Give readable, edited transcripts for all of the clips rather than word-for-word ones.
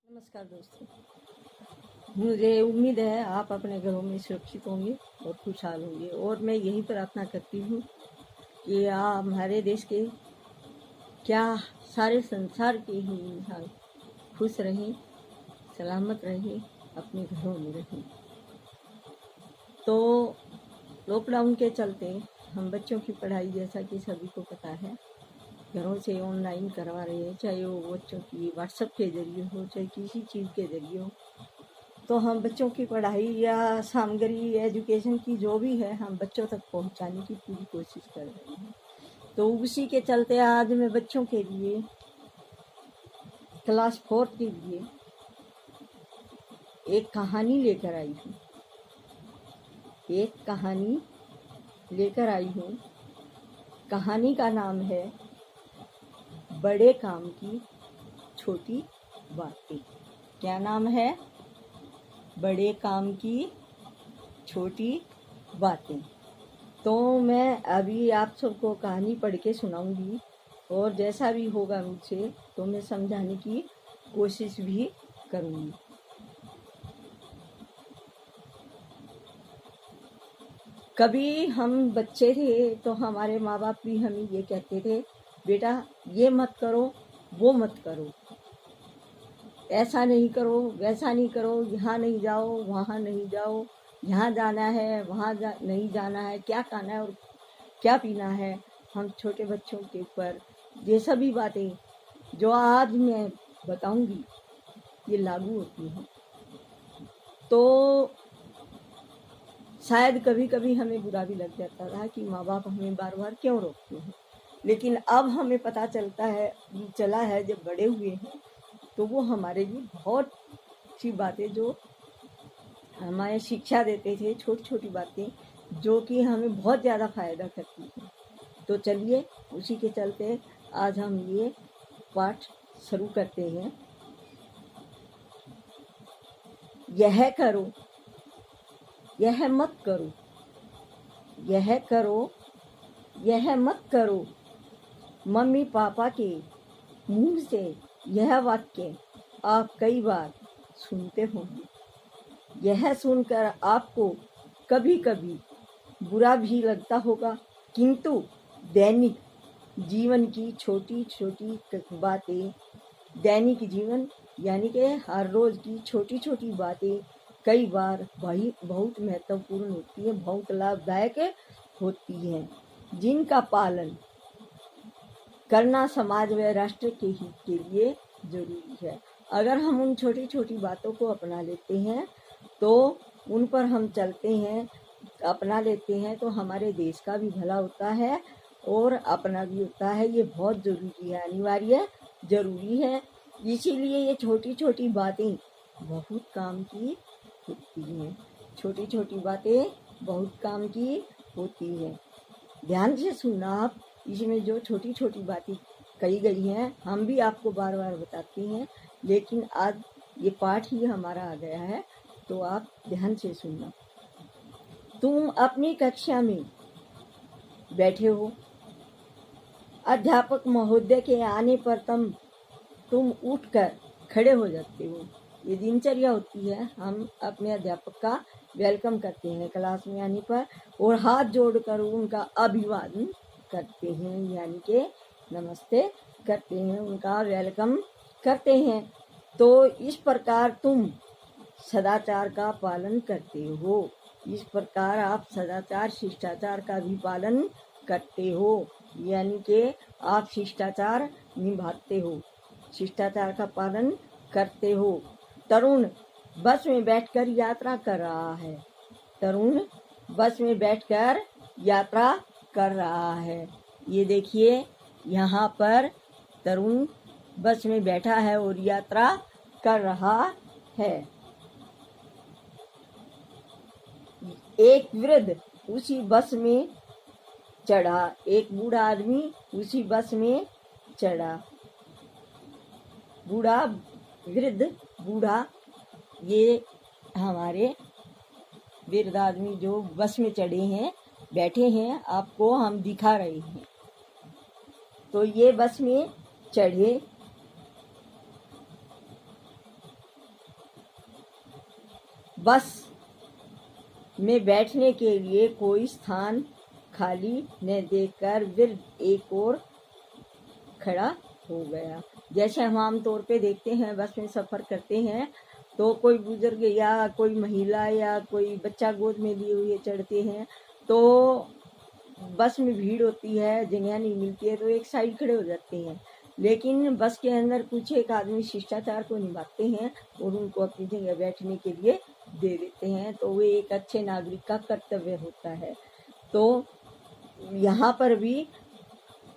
नमस्कार दोस्तों, मुझे उम्मीद है आप अपने घरों में सुरक्षित होंगे और खुशहाल होंगे। और मैं यही प्रार्थना करती हूँ कि आप हमारे देश के क्या सारे संसार के ही इंसान खुश रहें, सलामत रहें, अपने घरों में रहें। तो लॉकडाउन के चलते हम बच्चों की पढ़ाई, जैसा कि सभी को पता है, घरों से ऑनलाइन करवा रहे हैं, चाहे वो बच्चों की व्हाट्सएप के जरिए हो, चाहे किसी चीज़ के जरिए हो। तो हम बच्चों की पढ़ाई या सामग्री एजुकेशन की जो भी है, हम बच्चों तक पहुंचाने की पूरी कोशिश कर रहे हैं। तो उसी के चलते आज मैं बच्चों के लिए क्लास 4 के लिए एक कहानी लेकर आई हूँ। कहानी का नाम है बड़े काम की छोटी बातें। क्या नाम है? बड़े काम की छोटी बातें। तो मैं अभी आप सबको कहानी पढ़ के सुनाऊंगी, और जैसा भी होगा मुझसे तो मैं समझाने की कोशिश भी करूंगी। कभी हम बच्चे थे तो हमारे माँ बाप भी हमें ये कहते थे, बेटा ये मत करो, वो मत करो, ऐसा नहीं करो, वैसा नहीं करो, यहाँ नहीं जाओ, वहाँ नहीं जाओ, यहाँ जाना है, वहाँ नहीं जाना है, क्या खाना है और क्या पीना है। हम छोटे बच्चों के ऊपर ये सभी बातें जो आज मैं बताऊंगी ये लागू होती हैं। तो शायद कभी कभी हमें बुरा भी लग जाता था कि माँ बाप हमें बार बार क्यों रोकते हैं, लेकिन अब हमें पता चला है जब बड़े हुए हैं, तो वो हमारे लिए बहुत सी बातें जो हमारे शिक्षा देते थे, छोटी छोटी बातें जो कि हमें बहुत ज़्यादा फायदा करती हैं। तो चलिए उसी के चलते आज हम ये पाठ शुरू करते हैं। यह करो, यह मत करो, यह करो, यह मत करो। मम्मी पापा के मुंह से यह वाक्य आप कई बार सुनते होंगे। यह सुनकर आपको कभी कभी बुरा भी लगता होगा, किंतु दैनिक जीवन की छोटी छोटी बातें, दैनिक जीवन यानी कि हर रोज की छोटी छोटी बातें कई बार बहुत महत्वपूर्ण होती है, बहुत लाभदायक होती है, जिनका पालन करना समाज व राष्ट्र के हित के लिए जरूरी है। अगर हम उन छोटी छोटी बातों को अपना लेते हैं, तो उन पर हम चलते हैं, अपना लेते हैं, तो हमारे देश का भी भला होता है और अपना भी होता है। ये बहुत जरूरी है, अनिवार्य जरूरी है। इसीलिए ये छोटी छोटी बातें बहुत काम की होती हैं। छोटी छोटी बातें बहुत काम की होती हैं। ध्यान से सुनना आप, इसमें जो छोटी छोटी बातें कही गई हैं हम भी आपको बार बार बताते हैं, लेकिन आज ये पाठ ही हमारा आ गया है, तो आप ध्यान से सुनना। तुम अपनी कक्षा में बैठे हो, अध्यापक महोदय के आने पर तुम उठकर खड़े हो जाते हो। ये दिनचर्या होती है, हम अपने अध्यापक का वेलकम करते हैं क्लास में आने पर, और हाथ जोड़कर उनका अभिवादन करते हैं, यानी कि नमस्ते करते हैं, उनका वेलकम करते हैं। तो इस प्रकार तुम सदाचार का पालन करते हो। इस प्रकार आप सदाचार शिष्टाचार का भी पालन करते हो, यानी कि आप शिष्टाचार निभाते हो, शिष्टाचार का पालन करते हो। तरुण बस में बैठकर यात्रा कर रहा है। तरुण बस में बैठकर यात्रा कर रहा है। ये देखिए, यहाँ पर तरुण बस में बैठा है और यात्रा कर रहा है। एक वृद्ध उसी बस में चढ़ा, एक बूढ़ा आदमी उसी बस में चढ़ा। वृद्ध बूढ़ा, ये हमारे वृद्ध आदमी जो बस में चढ़े हैं, बैठे हैं, आपको हम दिखा रहे हैं। तो ये बस में चढ़े, बस में बैठने के लिए कोई स्थान खाली न देखकर वृद्ध एक और खड़ा हो गया। जैसे हम आमतौर पे देखते हैं, बस में सफ़र करते हैं तो कोई बुजुर्ग या कोई महिला या कोई बच्चा गोद में लिए हुए चढ़ते हैं, तो बस में भीड़ होती है, जगह नहीं मिलती है, तो एक साइड खड़े हो जाते हैं। लेकिन बस के अंदर कुछ एक आदमी शिष्टाचार को निभाते हैं और उनको अपनी जगह बैठने के लिए दे देते हैं, तो वो एक अच्छे नागरिक का कर्तव्य होता है। तो यहाँ पर भी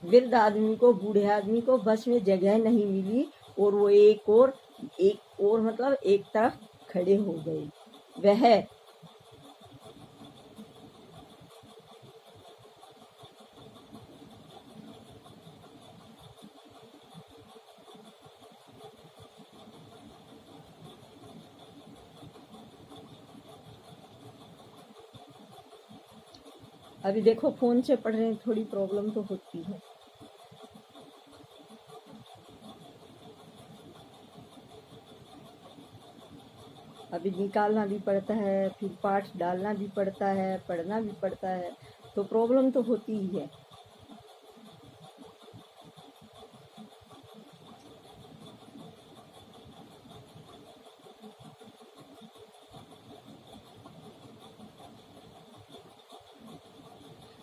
वृद्ध आदमी को, बूढ़े आदमी को बस में जगह नहीं मिली और वो एक और मतलब एक तरफ खड़े हो गए। वह अभी देखो फोन से पढ़ रहे हैं, थोड़ी प्रॉब्लम तो होती है। अभी निकालना भी पड़ता है, फिर पाठ डालना भी पड़ता है, पढ़ना भी पड़ता है, तो प्रॉब्लम तो होती ही है।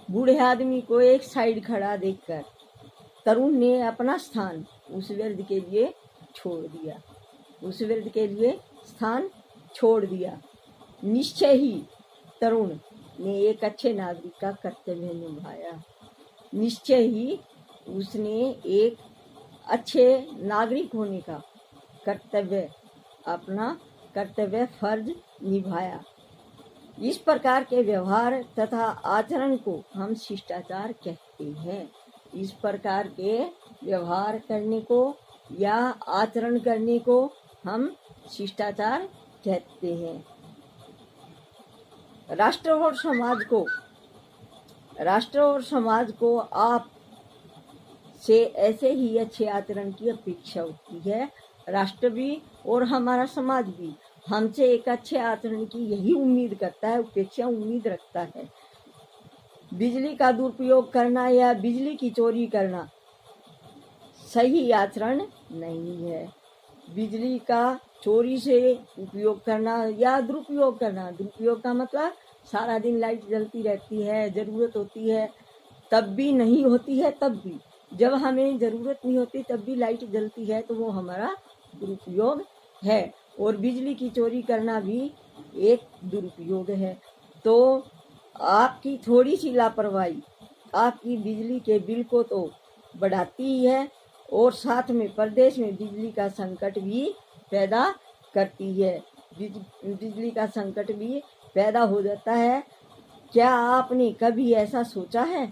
बूढ़े आदमी को एक साइड खड़ा देखकर तरुण ने अपना स्थान उस वृद्ध के लिए छोड़ दिया, उस वृद्ध के लिए स्थान छोड़ दिया। निश्चय ही तरुण ने एक अच्छे नागरिक का कर्तव्य निभाया। निश्चय ही उसने एक अच्छे नागरिक होने का कर्तव्य, अपना कर्तव्य फर्ज निभाया। इस प्रकार के व्यवहार तथा आचरण को हम शिष्टाचार कहते हैं। इस प्रकार के व्यवहार करने को या आचरण करने को हम शिष्टाचार कहते हैं। राष्ट्र और समाज को आप से ऐसे ही अच्छे आचरण की अपेक्षा होती है। राष्ट्र भी और हमारा समाज भी हमसे एक अच्छे आचरण की यही उम्मीद करता है, अपेक्षा उम्मीद रखता है। बिजली का दुरुपयोग करना या बिजली की चोरी करना सही आचरण नहीं है। बिजली का चोरी से उपयोग करना या दुरुपयोग करना, दुरुपयोग का मतलब सारा दिन लाइट जलती रहती है, जरूरत होती है तब भी, नहीं होती है तब भी, जब हमें जरूरत नहीं होती तब भी लाइट जलती है, तो वो हमारा दुरुपयोग है। और बिजली की चोरी करना भी एक दुरुपयोग है। तो आपकी थोड़ी सी लापरवाही आपकी बिजली के बिल को तो बढ़ाती ही है और साथ में प्रदेश में बिजली का संकट भी पैदा करती है। बिजली का संकट भी पैदा हो जाता है। क्या आपने कभी ऐसा सोचा है?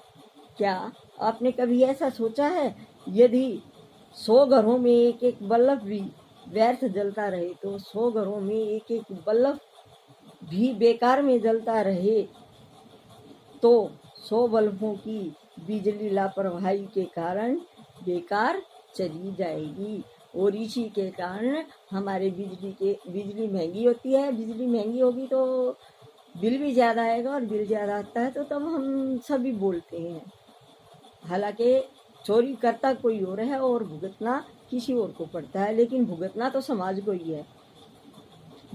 क्या आपने कभी ऐसा सोचा है, यदि 100 घरों में एक एक बल्ब भी व्यर्थ जलता रहे, तो 100 घरों में एक एक बल्ब भी बेकार में जलता रहे, तो 100 बल्बों की बिजली लापरवाही के कारण बेकार चली जाएगी। और इसी के कारण हमारे बिजली महंगी होती है। बिजली महंगी होगी तो बिल भी ज़्यादा आएगा, और बिल ज़्यादा आता है तो तब हम सभी बोलते हैं। हालांकि चोरी करता कोई और है और भुगतना किसी और को पड़ता है, लेकिन भुगतना तो समाज को ही है।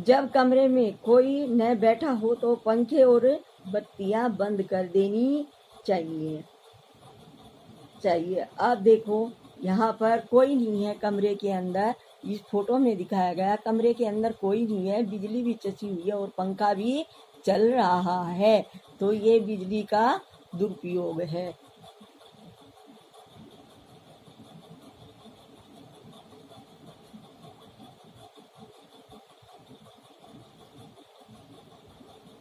जब कमरे में कोई न बैठा हो तो पंखे और बत्तियां बंद कर देनी चाहिए। अब देखो यहाँ पर कोई नहीं है कमरे के अंदर, इस फोटो में दिखाया गया कमरे के अंदर कोई नहीं है, बिजली भी चची हुई है और पंखा भी चल रहा है, तो ये बिजली का दुरुपयोग है।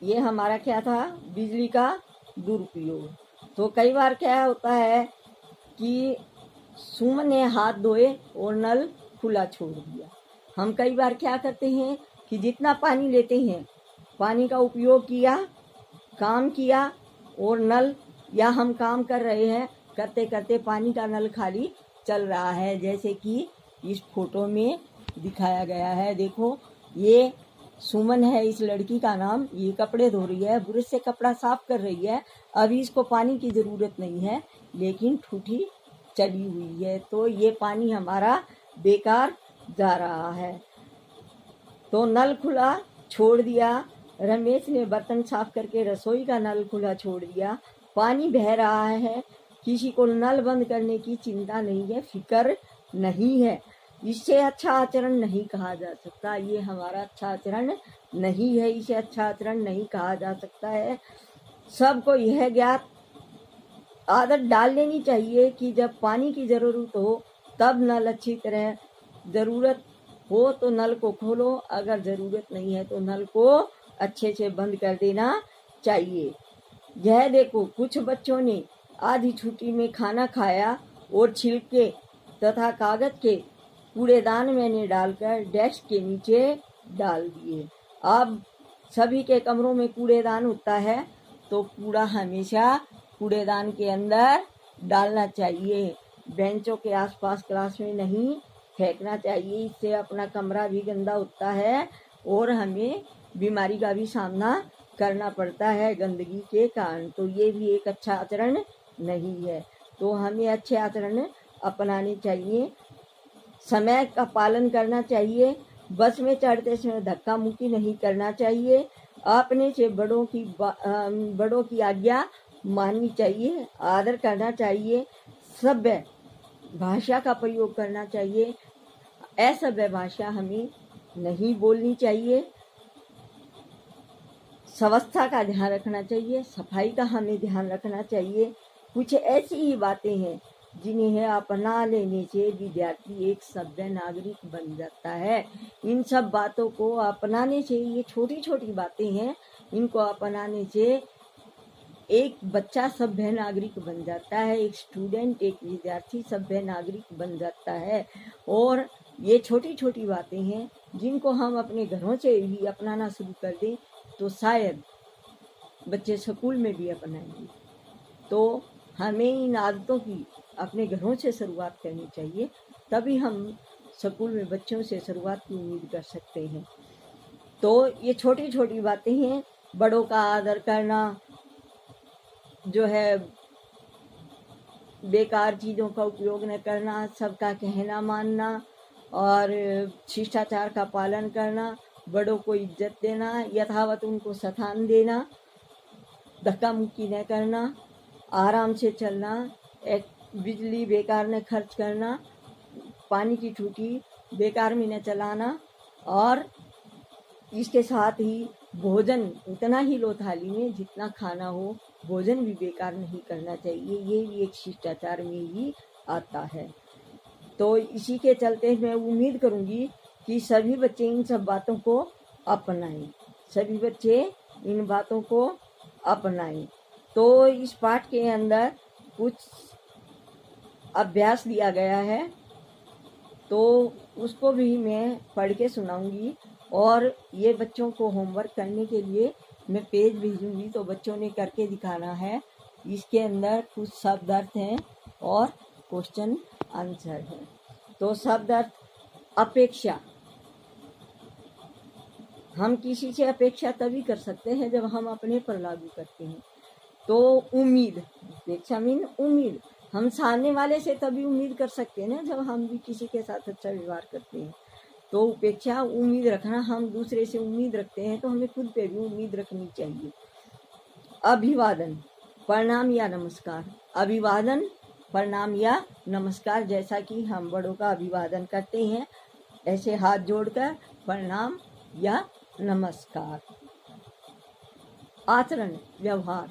ये हमारा क्या था, बिजली का दुरुपयोग। तो कई बार क्या होता है कि सुमन ने हाथ धोए और नल खुला छोड़ दिया। हम कई बार क्या करते हैं कि जितना पानी लेते हैं, पानी का उपयोग किया, काम किया, और नल, या हम काम कर रहे हैं, करते करते पानी का नल खाली चल रहा है, जैसे कि इस फोटो में दिखाया गया है। देखो ये सुमन है इस लड़की का नाम, ये कपड़े धो रही है, ब्रश से कपड़ा साफ कर रही है। अभी इसको पानी की ज़रूरत नहीं है, लेकिन ठूठी चली हुई है, तो ये पानी हमारा बेकार जा रहा है। तो नल खुला छोड़ दिया, रमेश ने बर्तन साफ करके रसोई का नल खुला छोड़ दिया, पानी बह रहा है, किसी को नल बंद करने की चिंता नहीं है, फिक्र नहीं है। इससे अच्छा आचरण नहीं कहा जा सकता, ये हमारा अच्छा आचरण नहीं है, इसे अच्छा आचरण नहीं कहा जा सकता है। सबको यह ज्ञात आदत डाल लेनी चाहिए कि जब पानी की ज़रूरत हो तब नल अच्छी तरह, ज़रूरत हो तो नल को खोलो, अगर ज़रूरत नहीं है तो नल को अच्छे से बंद कर देना चाहिए। यह देखो, कुछ बच्चों ने आधी छुट्टी में खाना खाया और छिलके तथा कागज के कूड़ेदान मैंने डालकर डेस्क के नीचे डाल दिए। अब सभी के कमरों में कूड़ेदान होता है, तो कूड़ा हमेशा कूड़ेदान के अंदर डालना चाहिए, बेंचों के आसपास क्लास में नहीं फेंकना चाहिए। इससे अपना कमरा भी गंदा होता है और हमें बीमारी का भी सामना करना पड़ता है गंदगी के कारण, तो ये भी एक अच्छा आचरण नहीं है। तो हमें अच्छे आचरण अपनाने चाहिए, समय का पालन करना चाहिए, बस में चढ़ते समय धक्का मुक्की नहीं करना चाहिए, अपने से बड़ों की आज्ञा माननी चाहिए, आदर करना चाहिए, सभ्य भाषा का प्रयोग करना चाहिए, असभ्य भाषा हमें नहीं बोलनी चाहिए, स्वच्छता का ध्यान रखना चाहिए, सफाई का हमें ध्यान रखना चाहिए। कुछ ऐसी ही बातें हैं जिन्हें अपना लेने से विद्यार्थी एक सभ्य नागरिक बन जाता है। इन सब बातों को अपनाने से, ये छोटी छोटी बातें हैं, इनको अपनाने से एक बच्चा सभ्य नागरिक बन जाता है, एक स्टूडेंट, एक विद्यार्थी सभ्य नागरिक बन जाता है। और ये छोटी छोटी बातें हैं जिनको हम अपने घरों से ही अपनाना शुरू कर दें तो शायद बच्चे स्कूल में भी अपनाएंगे। तो हमें इन आदतों की अपने घरों से शुरुआत करनी चाहिए, तभी हम स्कूल में बच्चों से शुरुआत की उम्मीद कर सकते हैं। तो ये छोटी छोटी बातें हैं, बड़ों का आदर करना, जो है बेकार चीज़ों का उपयोग न करना, सबका कहना मानना और शिष्टाचार का पालन करना, बड़ों को इज्जत देना, यथावत उनको स्थान देना, धक्का मुक्की न करना, आराम से चलना, एक बिजली बेकार न खर्च करना, पानी की टूटी बेकार में न चलाना, और इसके साथ ही भोजन उतना ही लो थाली में जितना खाना हो, भोजन भी बेकार नहीं करना चाहिए, ये भी एक शिष्टाचार में ही आता है। तो इसी के चलते मैं उम्मीद करूंगी कि सभी बच्चे इन सब बातों को अपनाएं, सभी बच्चे इन बातों को अपनाएं। तो इस पाठ के अंदर कुछ अभ्यास दिया गया है, तो उसको भी मैं पढ़ के सुनाऊंगी, और ये बच्चों को होमवर्क करने के लिए मैं पेज भेजूंगी, तो बच्चों ने करके दिखाना है। इसके अंदर कुछ शब्द अर्थ हैं और क्वेश्चन आंसर है। तो शब्द अर्थ, अपेक्षा। हम किसी से अपेक्षा तभी कर सकते हैं जब हम अपने पर लागू करते हैं। तो उम्मीद, अपेक्षा मीन उम्मीद, हम सामने वाले से तभी उम्मीद कर सकते हैं ना जब हम भी किसी के साथ अच्छा व्यवहार करते हैं। तो उपेक्षा, उम्मीद रखना, हम दूसरे से उम्मीद रखते हैं तो हमें खुद पे भी उम्मीद रखनी चाहिए। अभिवादन, प्रणाम या नमस्कार। अभिवादन, प्रणाम या नमस्कार, जैसा कि हम बड़ों का अभिवादन करते हैं ऐसे हाथ जोड़कर प्रणाम या नमस्कार। आचरण, व्यवहार,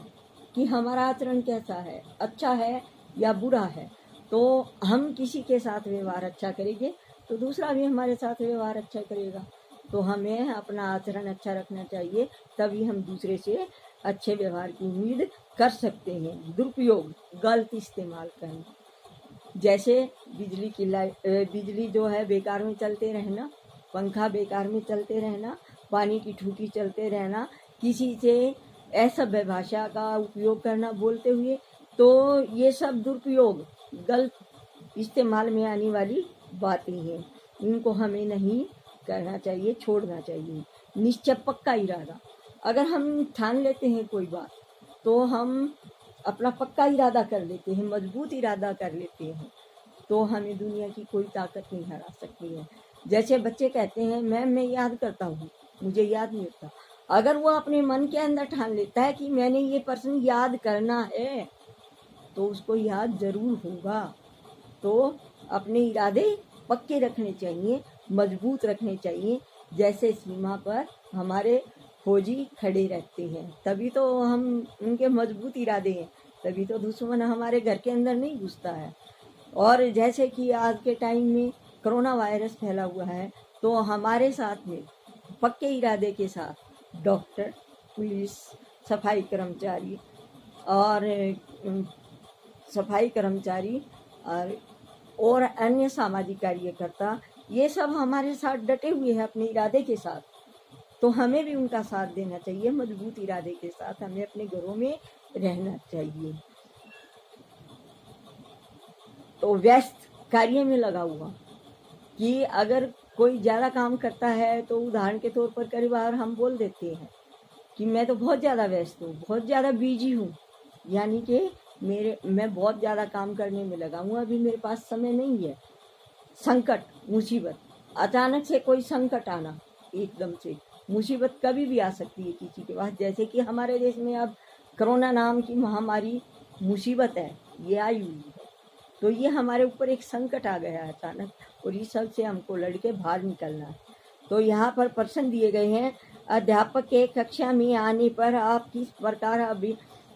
कि हमारा आचरण कैसा है, अच्छा है या बुरा है। तो हम किसी के साथ व्यवहार अच्छा करेंगे तो दूसरा भी हमारे साथ व्यवहार अच्छा करेगा। तो हमें अपना आचरण अच्छा रखना चाहिए, तभी हम दूसरे से अच्छे व्यवहार की उम्मीद कर सकते हैं। दुरुपयोग, गलत इस्तेमाल करना, जैसे बिजली जो है बेकार में चलते रहना, पंखा बेकार में चलते रहना, पानी की टूटी चलते रहना, किसी से असभ्य भाषा का उपयोग करना बोलते हुए, तो ये सब दुरुपयोग, गलत इस्तेमाल में आने वाली बातें हैं। इनको हमें नहीं करना चाहिए, छोड़ना चाहिए। निश्चय पक्का इरादा। अगर हम ठान लेते हैं कोई बात तो हम अपना पक्का इरादा कर लेते हैं, मजबूत इरादा कर लेते हैं, तो हमें दुनिया की कोई ताकत नहीं हरा सकती है। जैसे बच्चे कहते हैं मैम मैं याद करता हूँ, मुझे याद नहीं होता। अगर वो अपने मन के अंदर ठान लेता है कि मैंने ये प्रश्न याद करना है तो उसको याद जरूर होगा। तो अपने इरादे पक्के रखने चाहिए, मजबूत रखने चाहिए। जैसे सीमा पर हमारे फौजी खड़े रहते हैं, तभी तो हम उनके मजबूत इरादे हैं, तभी तो दुश्मन हमारे घर के अंदर नहीं घुसता है। और जैसे कि आज के टाइम में कोरोना वायरस फैला हुआ है, तो हमारे साथ में पक्के इरादे के साथ डॉक्टर, पुलिस, सफाई कर्मचारी और सफाई कर्मचारी और अन्य सामाजिक कार्यकर्ता, ये सब हमारे साथ डटे हुए हैं अपने इरादे के साथ। तो हमें भी उनका साथ देना चाहिए, मजबूत इरादे के साथ हमें अपने घरों में रहना चाहिए। तो व्यस्त कार्य में लगा हुआ कि अगर कोई ज़्यादा काम करता है तो उदाहरण के तौर पर कई बार हम बोल देते हैं कि मैं तो बहुत ज़्यादा व्यस्त हूँ, बहुत ज़्यादा बिजी हूँ, यानी कि मैं बहुत ज़्यादा काम करने में लगा हूँ, अभी मेरे पास समय नहीं है। संकट, मुसीबत, अचानक से कोई संकट आना, एकदम से मुसीबत कभी भी आ सकती है किसी के पास। जैसे कि हमारे देश में अब कोरोना नाम की महामारी मुसीबत है, ये आई हुई है, तो ये हमारे ऊपर एक संकट आ गया है अचानक, और इस सब से हमको लड़के बाहर निकलना है। तो यहाँ पर प्रश्न दिए गए हैं, अध्यापक के कक्षा में आने पर आप किस प्रकार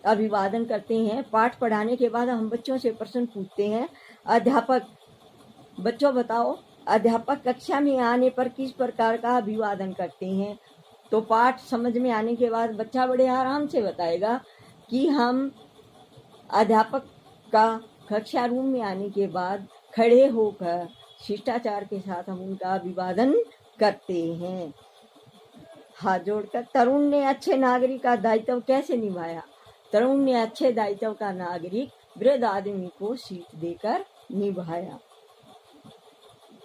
अभिवादन करते हैं। पाठ पढ़ाने के बाद हम बच्चों से प्रश्न पूछते हैं, अध्यापक, बच्चों बताओ अध्यापक कक्षा में आने पर किस प्रकार का अभिवादन करते हैं। तो पाठ समझ में आने के बाद बच्चा बड़े आराम से बताएगा कि हम अध्यापक का कक्षा रूम में आने के बाद खड़े होकर शिष्टाचार के साथ हम उनका अभिवादन करते हैं। हाथ जोड़कर। तरुण ने अच्छे नागरिक का दायित्व कैसे निभाया। तरुण ने अच्छे दायित्व का नागरिक वृद्ध आदमी को सीट देकर निभाया।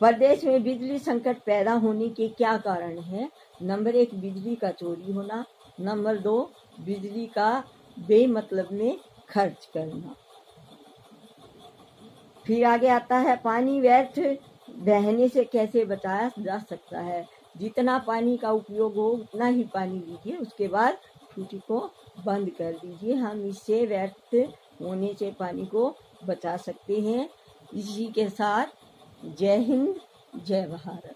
प्रदेश में बिजली संकट पैदा होने के क्या कारण है। नंबर 1, बिजली का चोरी होना। नंबर 2, बिजली का बेमतलब में खर्च करना। फिर आगे आता है, पानी व्यर्थ बहने से कैसे बचाया जा सकता है। जितना पानी का उपयोग हो उतना ही पानी लीजिए, उसके बाद टूटी को बंद कर दीजिए। हम इससे व्यर्थ होने से पानी को बचा सकते हैं। इसी के साथ जय हिंद, जय भारत।